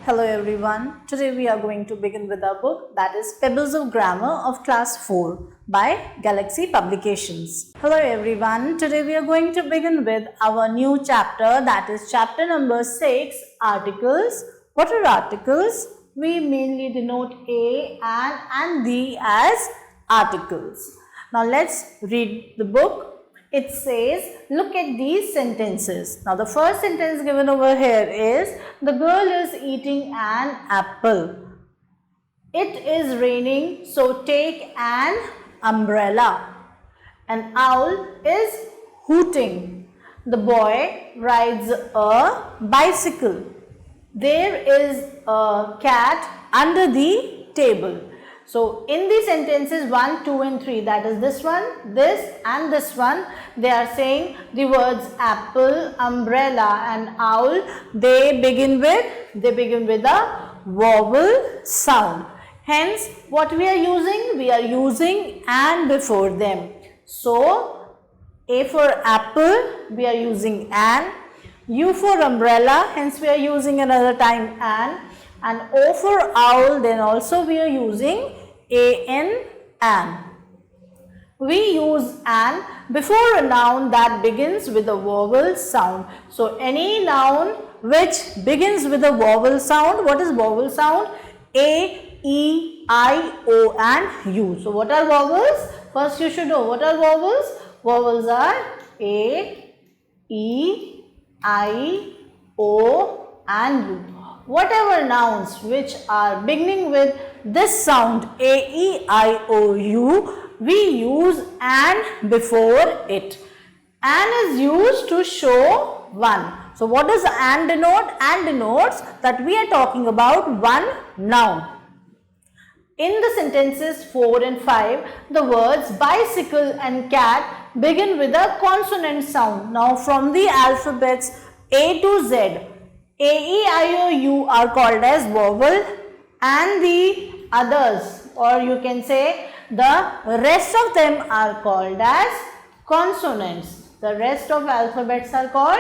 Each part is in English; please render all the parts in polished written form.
Hello everyone. Today we are going to begin with our book that is Pebbles of Grammar of Class 4 by Galaxy Publications. Hello everyone. Today we are going to begin with our new chapter that is chapter number 6, Articles. What are articles? We mainly denote a, an and the as articles. Now let's read the book. It says, look at these sentences. Now the first sentence given over here is, the girl is eating an apple. It is raining, so take an umbrella. An owl is hooting. The boy rides a bicycle. There is a cat under the table. So, in the sentences 1, 2 and 3, that is this one, this and this one, they are saying the words apple, umbrella and owl, they begin with a vowel sound. Hence, what we are using? We are using and before them. So, A for apple, we are using an. U for umbrella, hence we are using another time and O for owl, then also we are using an. We use an before a noun that begins with a vowel sound. So, any noun which begins with a vowel sound, what is vowel sound? A, E, I, O and U. So, what are vowels? First you should know what are vowels? Vowels are A, E, I, O and U. Whatever nouns which are beginning with this sound A, E, I, O, U, we use an before it. An is used to show one. So, what does an denote? An denotes that we are talking about one noun. In the sentences 4 and 5, the words bicycle and cat begin with a consonant sound. Now, from the alphabets A to Z, A, E, I, O, U are called as vowel and the others, or you can say the rest of them are called as consonants. The rest of alphabets are called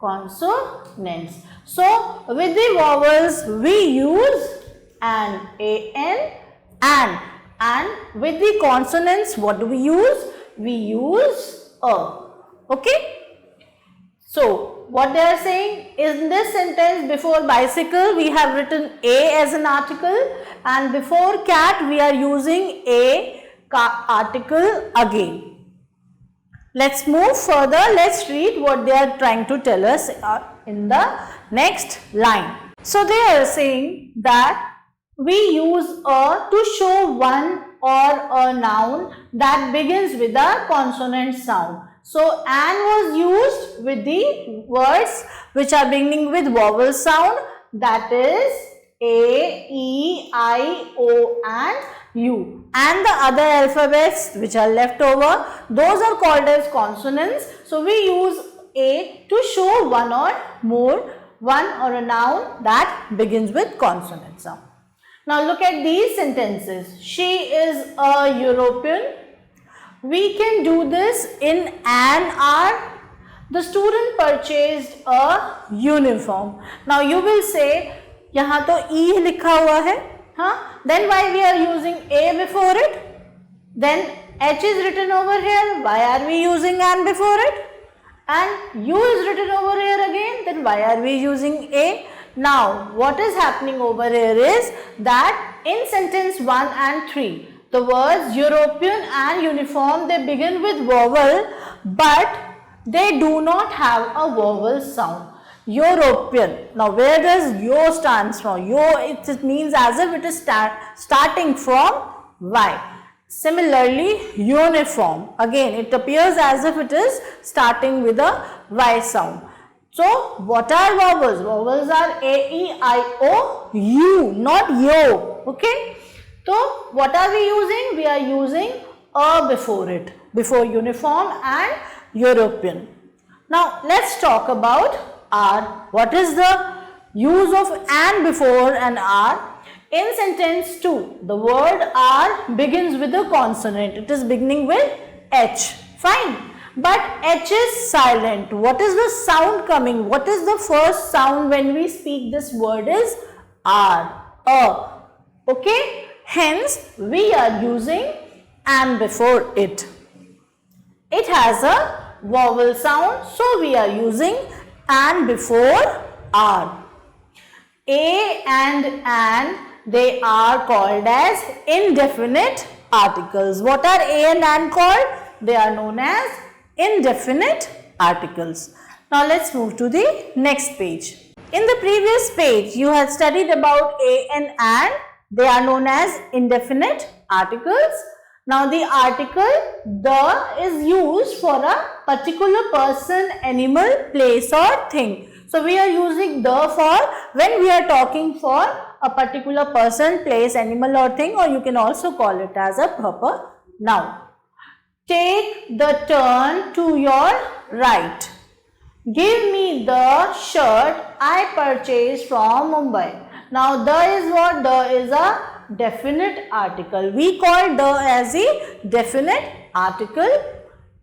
consonants. So, with the vowels we use an, and with the consonants what do we use? We use a. Okay. So, what they are saying is in this sentence before bicycle we have written A as an article and before cat we are using a article again. Let's move further. Let's read what they are trying to tell us in the next line. So, they are saying that we use a to show one or a noun that begins with a consonant sound. So, an was used with the words which are beginning with vowel sound, that is A, E, I, O and U. And the other alphabets which are left over, those are called as consonants. So, we use A to show one or a noun that begins with consonant sound. Now, look at these sentences. She is a European. We can do this in an hour. The student purchased a uniform. Now you will say, यहाँ तो E लिखा हुआ है, हाँ? Then why we are using A before it? Then H is written over here. Why are we using an before it? And U is written over here again. Then why are we using A? Now what is happening over here is that in sentence 1 and 3. The words European and uniform, they begin with vowel, but they do not have a vowel sound. European. Now, where does yo stands from? Yo, it means as if it is starting from Y. Similarly, uniform. Again, it appears as if it is starting with a Y sound. So, what are vowels? Vowels are A, E, I, O, U, not yo. Okay. So, what are we using? We are using a before it, before uniform and European. Now, let's talk about R. What is the use of an before an R? In sentence 2, the word R begins with a consonant. It is beginning with H. Fine. But H is silent. What is the sound coming? What is the first sound when we speak this word is a. Okay, hence we are using and before it. It has a vowel sound, so we are using and before r. A and they are called as indefinite articles. What are a and called? They are known as indefinite articles. Now let's move to the next page. In the previous page, you had studied about a and they are known as indefinite articles. Now the article the is used for a particular person, animal, place or thing. So we are using the for when we are talking for a particular person, place, animal or thing, or you can also call it as a proper noun. Take the turn to your right. Give me the shirt I purchased from Mumbai. Now the is what? The is a definite article. We call the as a definite article.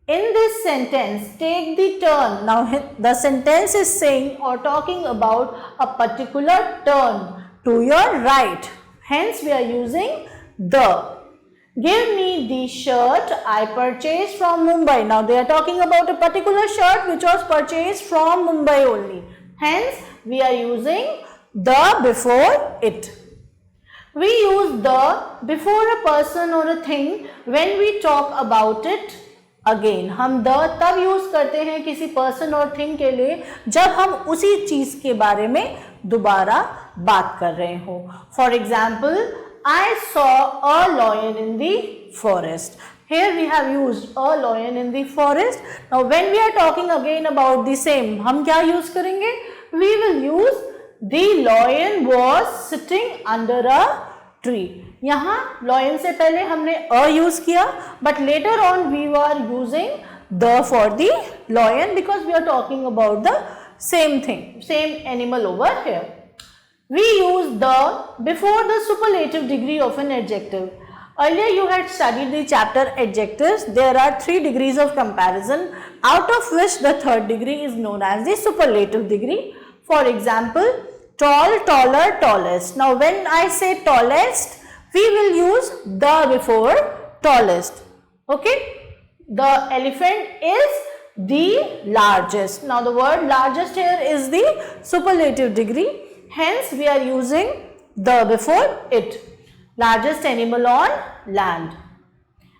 In this sentence, take the turn. Now the sentence is saying or talking about a particular turn to your right. Hence we are using the. Give me the shirt I purchased from Mumbai. Now they are talking about a particular shirt which was purchased from Mumbai only. Hence we are using the before it. We use the before a person or a thing when we talk about it again. हम the तब use करते हैं किसी person और thing के लिए जब हम उसी चीज के बारे में दोबारा बात कर रहे हो. For example, I saw a lion in the forest. Here we have used a lion in the forest. Now when we are talking again about the same, हम क्या use करेंगे? We will use the lion was sitting under a tree. यहाँ lion से पहले हमने a use किया, but later on we were using the for the lion because we are talking about the same thing, same animal over here. We use the before the superlative degree of an adjective. Earlier you had studied the chapter adjectives. There are 3 degrees of comparison, out of which the third degree is known as the superlative degree. For example, tall, taller, tallest. Now when I say tallest, we will use the before tallest. Okay. The elephant is the largest. Now the word largest here is the superlative degree. Hence we are using the before it. Largest animal on land.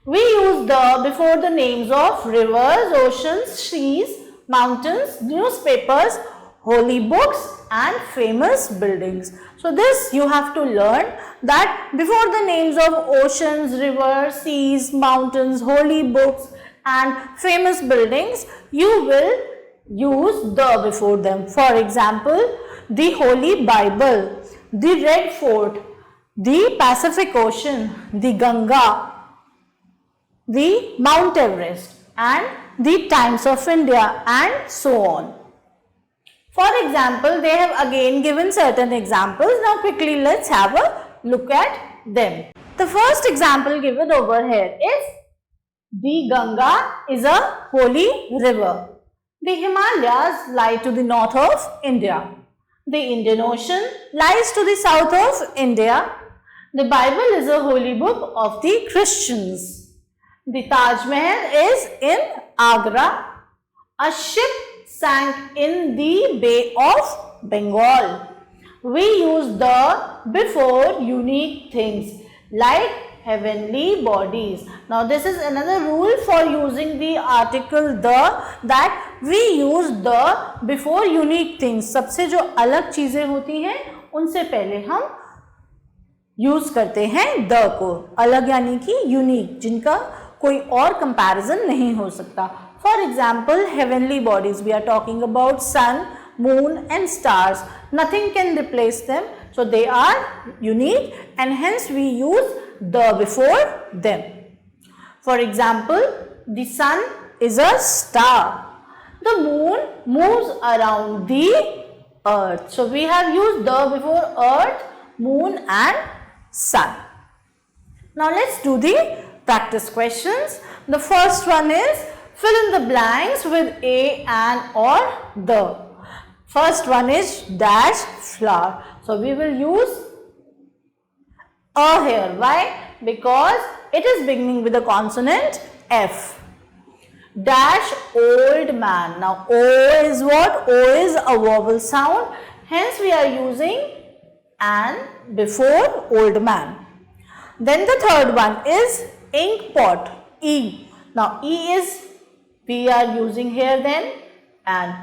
We use the before the names of rivers, oceans, seas, mountains, newspapers, holy books and famous buildings. So this you have to learn that before the names of oceans, rivers, seas, mountains, holy books and famous buildings, you will use the before them. For example, the Holy Bible, the Red Fort, the Pacific Ocean, the Ganga, the Mount Everest and the Times of India and so on. For example, they have again given certain examples. Now quickly let's have a look at them. The first example given over here is the Ganga is a holy river. The Himalayas lie to the north of India. The Indian Ocean lies to the south of India. The Bible is a holy book of the Christians. The Taj Mahal is in Agra. A ship sank in the Bay of Bengal. We use the before unique things like heavenly bodies. Now this is another rule for using the article the, that we use the before unique things. सबसे जो अलग चीजें होती हैं उनसे पहले हम use करते हैं the को. अलग यानी कि यूनिक, जिनका कोई और कंपैरिजन नहीं हो सकता. For example, heavenly bodies, we are talking about sun, moon and stars. Nothing can replace them. So they are unique and hence we use the before them. For example, the sun is a star. The moon moves around the earth. So we have used the before earth, moon and sun. Now let's do the practice questions. The first one is fill in the blanks with a, an or the. First one is dash flower. So we will use a here. Why? Because it is beginning with the consonant F. Dash old man. Now O is what? O is a vowel sound. Hence we are using an before old man. Then the third one is ink pot. E. Now E is we are using here then, and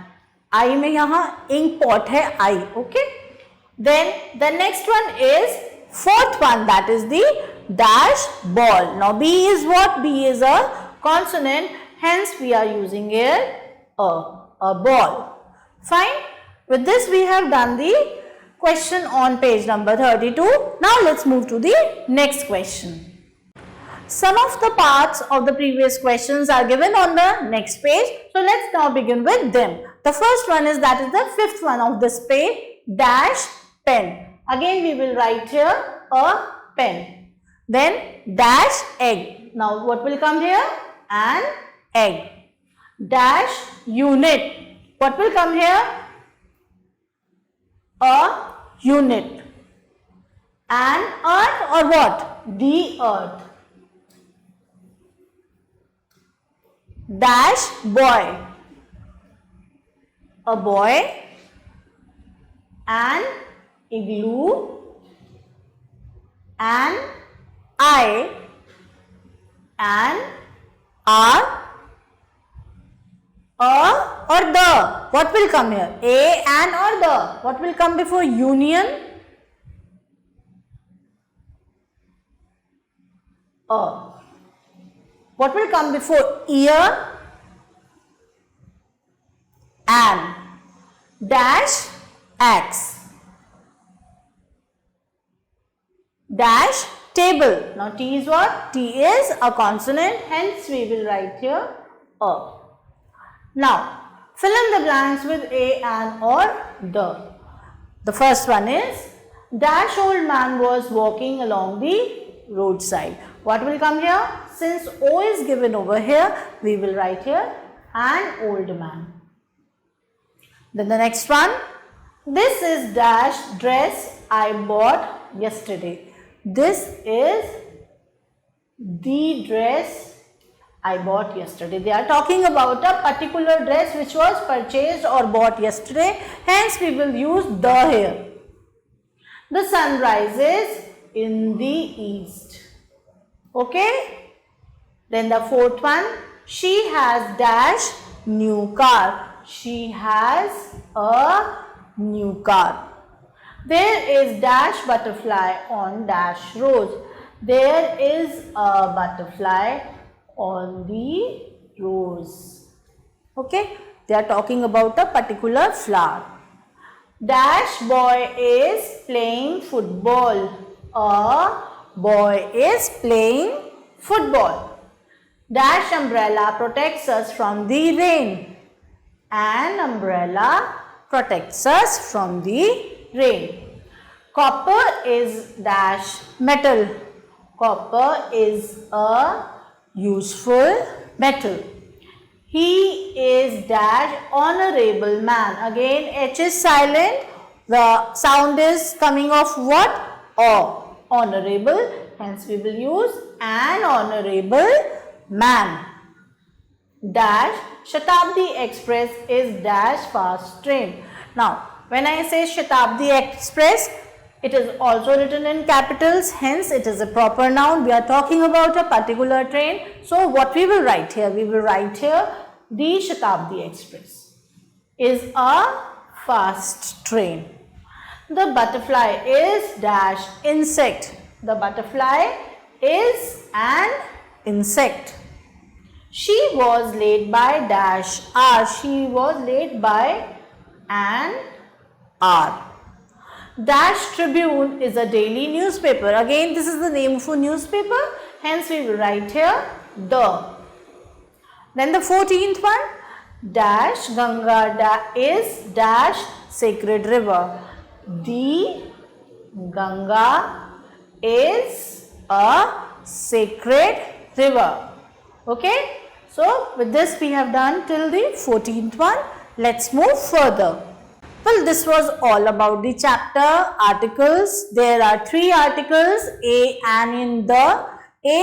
I में यहाँ ink pot है I. Okay. Then the next one is fourth one, that is the dash ball. Now B is what? B is a consonant. Hence we are using here a ball. Fine. With this we have done the question on page number 32. Now let's move to the next question. Some of the parts of the previous questions are given on the next page. So let's now begin with them. The first one is, that is the fifth one of this page, dash pen. Again we will write here a pen. Then dash egg. Now what will come here? An egg. Dash unit. What will come here? A unit. An earth or what? The earth. Dash boy. A boy. An igloo. An eye. An a or the. What will come here? A, an or the. What will come before union? A. What will come before ear? An. Dash axe. Dash table. Now T is what? T is a consonant, hence we will write here a. Now fill in the blanks with a, an or the. The first one is, dash old man was walking along the roadside. What will come here? Since O is given over here, we will write here an old man. Then the next one, this is dash dress I bought yesterday. This is the dress I bought yesterday. They are talking about a particular dress which was purchased or bought yesterday. Hence we will use the here. The sun rises in the east. Okay. Then the fourth one, she has dash new car. She has a new car. There is dash butterfly on dash rose. There is a butterfly on the rose. Okay. They are talking about a particular flower. Dash boy is playing football. A boy is playing football. Dash umbrella protects us from the rain. An umbrella protects us from the rain. Copper is dash metal. Copper is a useful metal. He is dash honorable man. Again H is silent. The sound is coming of what? O. Honorable. Hence we will use an honorable man. Dash Shatabdi Express is dash fast train. Now when I say Shatabdi Express, it is also written in capitals, hence it is a proper noun. We are talking about a particular train. So what we will write here? We will write here the Shatabdi Express is a fast train. The butterfly is dash insect. The butterfly is an insect. She was late by dash hour. She was late by an hour. Dash Tribune is a daily newspaper. Again, this is the name of a newspaper. Hence, we will write here the. Then the 14th one, dash Ganga is dash sacred river. The Ganga is a sacred river. Okay. So, with this we have done till the 14th one. Let's move further. Well, this was all about the chapter articles. There are 3 articles, a, an, in, the. A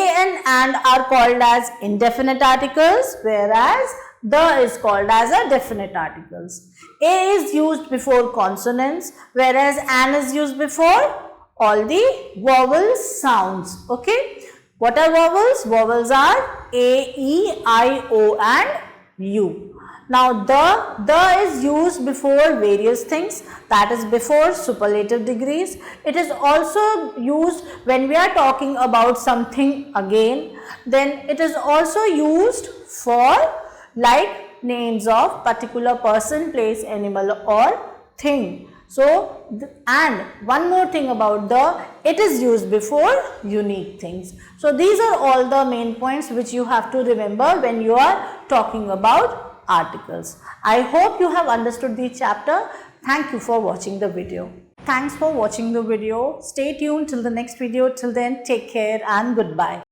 and are called as indefinite articles, whereas the is called as a definite articles. A is used before consonants, whereas an is used before all the vowel sounds. Okay. What are vowels? Vowels are A, E, I, O and U. Now, the is used before various things, that is before superlative degrees. It is also used when we are talking about something again. Then it is also used for like names of particular person, place, animal or thing. So, and one more thing about it is used before unique things. So, these are all the main points which you have to remember when you are talking about articles. I hope you have understood the chapter. Thank you for watching the video. Thanks for watching the video. Stay tuned till the next video. Till then, take care and goodbye.